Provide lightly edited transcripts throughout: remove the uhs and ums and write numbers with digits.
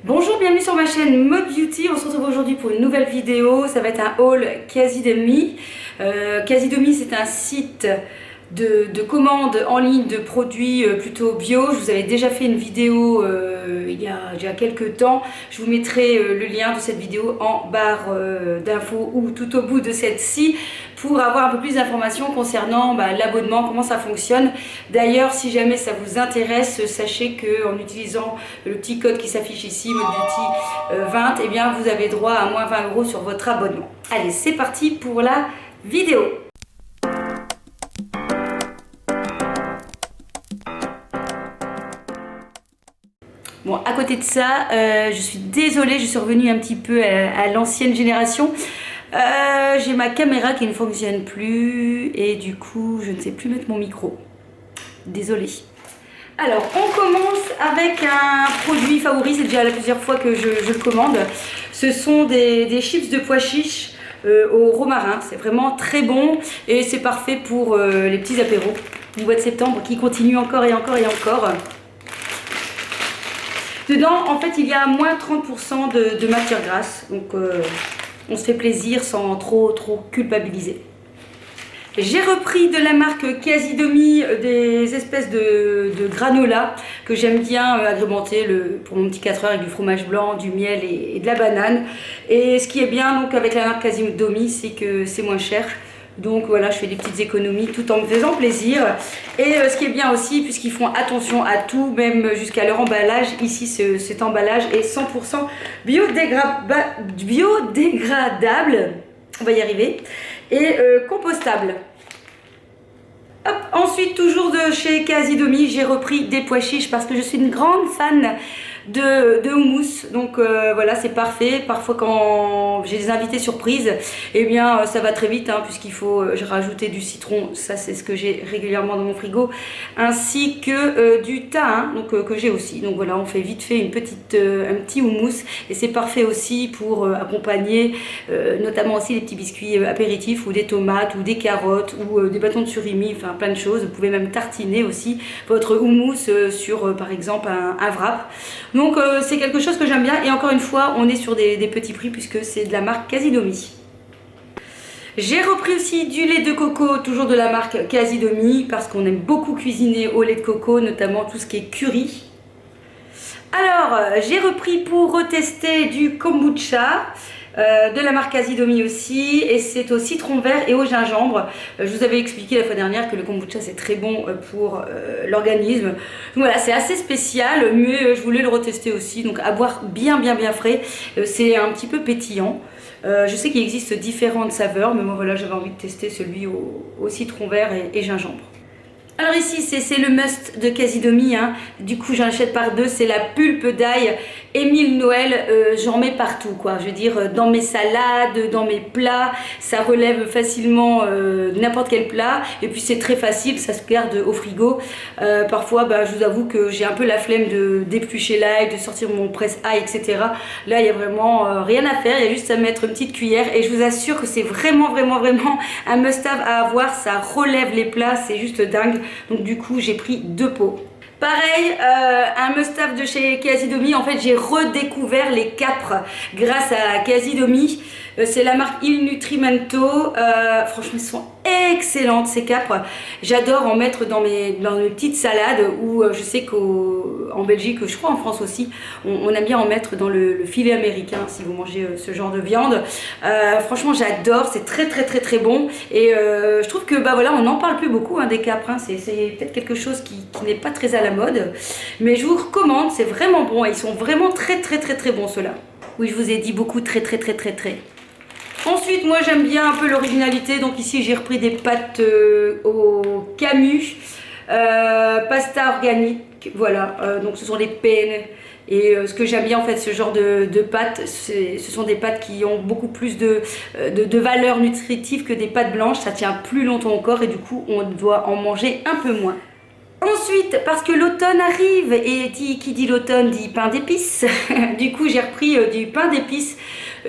Bonjour, bienvenue sur ma chaîne Mode Beauty. On se retrouve aujourd'hui pour une nouvelle vidéo. Ça va être un haul Casidomi. Casidomi, c'est un site de commande en ligne de produits plutôt bio. Je vous avais déjà fait une vidéo il y a déjà quelques temps. Je vous mettrai le lien de cette vidéo en barre d'infos ou tout au bout de cette-ci pour avoir un peu plus d'informations concernant l'abonnement, comment ça fonctionne. D'ailleurs, si jamais ça vous intéresse, sachez qu'en utilisant le petit code qui s'affiche ici, ModeBeauty 20, eh bien, vous avez droit à moins 20 € sur votre abonnement. Allez, c'est parti pour la vidéo. Bon, à côté de ça, je suis désolée, je suis revenue un petit peu à l'ancienne génération. J'ai ma caméra qui ne fonctionne plus et du coup, je ne sais plus mettre mon micro. Désolée. Alors, on commence avec un produit favori, c'est déjà la plusieurs fois que je le commande. Ce sont des chips de pois chiches au romarin. C'est vraiment très bon et c'est parfait pour les petits apéros du mois de septembre qui continuent encore et encore et encore. Dedans, en fait, il y a moins 30% de matière grasse, donc on se fait plaisir sans trop culpabiliser. J'ai repris de la marque Casidomi des espèces de granola que j'aime bien agrémenter pour mon petit 4 heures avec du fromage blanc, du miel et de la banane. Et ce qui est bien donc avec la marque Casidomi, c'est que c'est moins cher. Donc voilà, je fais des petites économies tout en me faisant plaisir. Et ce qui est bien aussi, puisqu'ils font attention à tout, même jusqu'à leur emballage. Ici, cet emballage est 100% biodégradable. On va y arriver. Et compostable. Hop. Ensuite, toujours de chez Casidomi, j'ai repris des pois chiches parce que je suis une grande fan de houmous. Donc voilà, c'est parfait. Parfois quand j'ai des invités surprises, eh bien ça va très vite puisqu'il faut rajouter du citron. Ça, c'est ce que j'ai régulièrement dans mon frigo, ainsi que du thym que j'ai aussi. Donc voilà, on fait vite fait un petit houmous et c'est parfait aussi pour accompagner notamment aussi les petits biscuits apéritifs ou des tomates ou des carottes ou des bâtons de surimi, enfin plein de choses. Vous pouvez même tartiner aussi votre houmous sur par exemple un wrap. Donc c'est quelque chose que j'aime bien et encore une fois on est sur des petits prix puisque c'est de la marque Casidomi. J'ai repris aussi du lait de coco, toujours de la marque Casidomi, parce qu'on aime beaucoup cuisiner au lait de coco, notamment tout ce qui est curry. Alors j'ai repris pour retester du kombucha. De la marque Casidomi aussi, et c'est au citron vert et au gingembre. Je vous avais expliqué la fois dernière que le kombucha c'est très bon pour l'organisme. Donc voilà, c'est assez spécial, mais je voulais le retester aussi, donc à boire bien frais. C'est un petit peu pétillant. Je sais qu'il existe différentes saveurs, mais moi voilà, j'avais envie de tester celui au citron vert et gingembre. Alors ici c'est le must de Casidomi, du coup j'en achète par deux, c'est la pulpe d'ail Émile Noël, j'en mets partout quoi, je veux dire dans mes salades, dans mes plats, ça relève facilement n'importe quel plat et puis c'est très facile, ça se garde au frigo. Parfois je vous avoue que j'ai un peu la flemme d'éplucher l'ail, de sortir mon presse-ail, etc. Là il n'y a vraiment rien à faire, il y a juste à mettre une petite cuillère et je vous assure que c'est vraiment un must-have à avoir, ça relève les plats, c'est juste dingue. Donc du coup j'ai pris 2 pots. Pareil, un must-have de chez Casidomi, en fait j'ai redécouvert les capres grâce à Casidomi. C'est la marque Il Nutrimento, franchement ils sont excellentes ces capres. J'adore en mettre dans mes petites salades ou je sais qu'en Belgique, je crois en France aussi, on aime bien en mettre dans le filet américain si vous mangez ce genre de viande. Franchement j'adore, c'est très bon et je trouve que voilà, on n'en parle plus beaucoup des capres, c'est peut-être quelque chose qui n'est pas très à la mode, mais je vous recommande, c'est vraiment bon et ils sont vraiment très bons ceux-là. Oui, je vous ai dit beaucoup très. Ensuite, moi j'aime bien un peu l'originalité, donc ici j'ai repris des pâtes au Camus, pasta organique, voilà, donc ce sont des penne. Et ce que j'aime bien en fait, ce genre de pâtes, ce sont des pâtes qui ont beaucoup plus de valeur nutritive que des pâtes blanches, ça tient plus longtemps encore et du coup on doit en manger un peu moins. Ensuite, parce que l'automne arrive et qui dit l'automne dit pain d'épices, du coup j'ai repris du pain d'épices.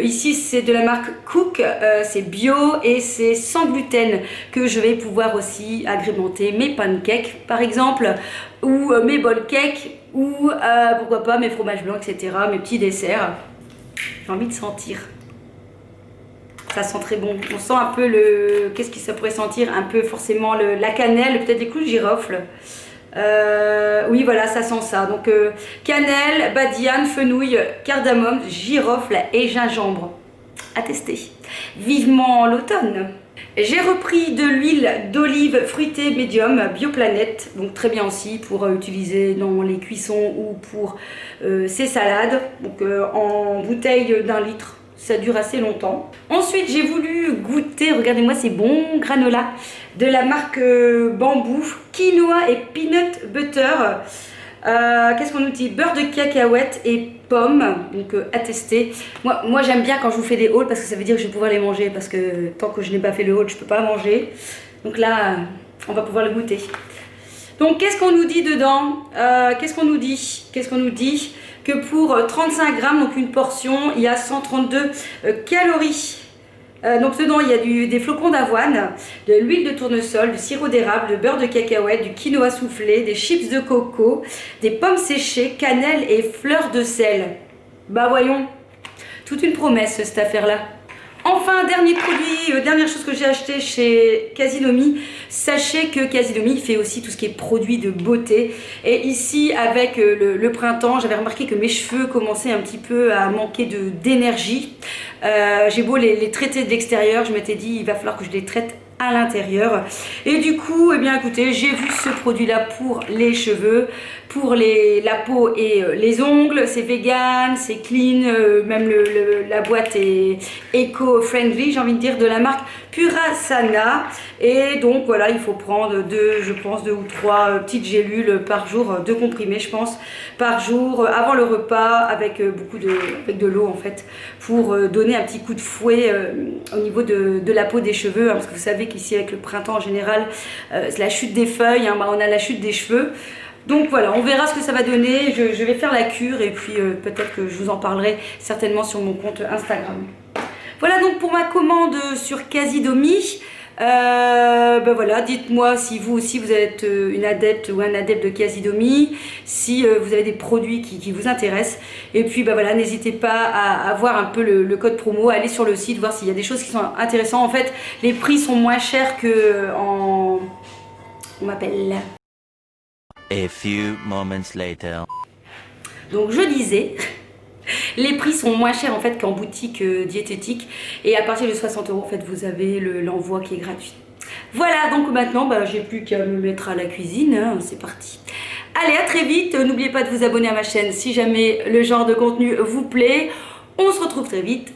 Ici c'est de la marque Cook, c'est bio et c'est sans gluten que je vais pouvoir aussi agrémenter mes pancakes par exemple ou mes bol cakes ou pourquoi pas mes fromages blancs, etc., mes petits desserts. J'ai envie de sentir. Ça sent très bon. On sent un peu le... Qu'est-ce que ça pourrait sentir? Un peu forcément la cannelle, peut-être des clous de girofle. Oui, voilà, ça sent ça. Donc, cannelle, badiane, fenouil, cardamome, girofle et gingembre. À tester. Vivement l'automne. J'ai repris de l'huile d'olive fruitée médium Bioplanète, donc très bien aussi pour utiliser dans les cuissons ou pour ces salades, donc en bouteille d'1 litre, ça dure assez longtemps. Ensuite j'ai voulu goûter, regardez-moi ces bons granola de la marque Bambou, quinoa et peanut butter. Qu'est-ce qu'on nous dit? Beurre de cacahuète et pommes, donc à tester. Moi j'aime bien quand je vous fais des hauls parce que ça veut dire que je vais pouvoir les manger, parce que tant que je n'ai pas fait le haul je peux pas manger. Donc là on va pouvoir le goûter. Donc qu'est-ce qu'on nous dit dedans? Qu'est-ce qu'on nous dit? Que pour 35 grammes, donc une portion, il y a 132 calories. Donc dedans il y a des flocons d'avoine, de l'huile de tournesol, du sirop d'érable, de beurre de cacahuète, du quinoa soufflé, des chips de coco, des pommes séchées, cannelle et fleurs de sel. Bah voyons, toute une promesse cette affaire-là. Enfin, dernier produit, dernière chose que j'ai acheté chez Casinomi. Sachez que Casinomi fait aussi tout ce qui est produit de beauté. Et ici, avec le printemps, j'avais remarqué que mes cheveux commençaient un petit peu à manquer d'énergie. J'ai beau les traiter de l'extérieur, je m'étais dit il va falloir que je les traite à l'intérieur. Et du coup, eh bien écoutez, j'ai vu ce produit là pour les cheveux, pour la peau et les ongles. C'est vegan, c'est clean, même la boîte est éco-friendly, j'ai envie de dire, de la marque Purasana. Et donc voilà, il faut prendre je pense 2 ou 3 petites gélules par jour, 2 comprimés je pense par jour, avant le repas, avec avec de l'eau en fait, pour donner un petit coup de fouet au niveau de la peau des cheveux, hein, parce que vous savez qu'ici avec le printemps en général, c'est la chute des feuilles, hein, on a la chute des cheveux. Donc voilà, on verra ce que ça va donner. Je vais faire la cure et puis peut-être que je vous en parlerai certainement sur mon compte Instagram. Voilà donc pour ma commande sur Casidomi. Ben voilà, dites-moi si vous aussi vous êtes une adepte ou un adepte de Casidomi, si vous avez des produits qui vous intéressent. Et puis ben voilà, n'hésitez pas à voir un peu le code promo, à aller sur le site, voir s'il y a des choses qui sont intéressantes. En fait, les prix sont moins chers que en... On m'appelle... A few moments later. Donc je disais, les prix sont moins chers en fait qu'en boutique diététique, et à partir de 60 € en fait vous avez l'envoi qui est gratuit. Voilà, donc maintenant j'ai plus qu'à me mettre à la cuisine, hein, c'est parti. Allez, à très vite, n'oubliez pas de vous abonner à ma chaîne si jamais le genre de contenu vous plaît. On se retrouve très vite.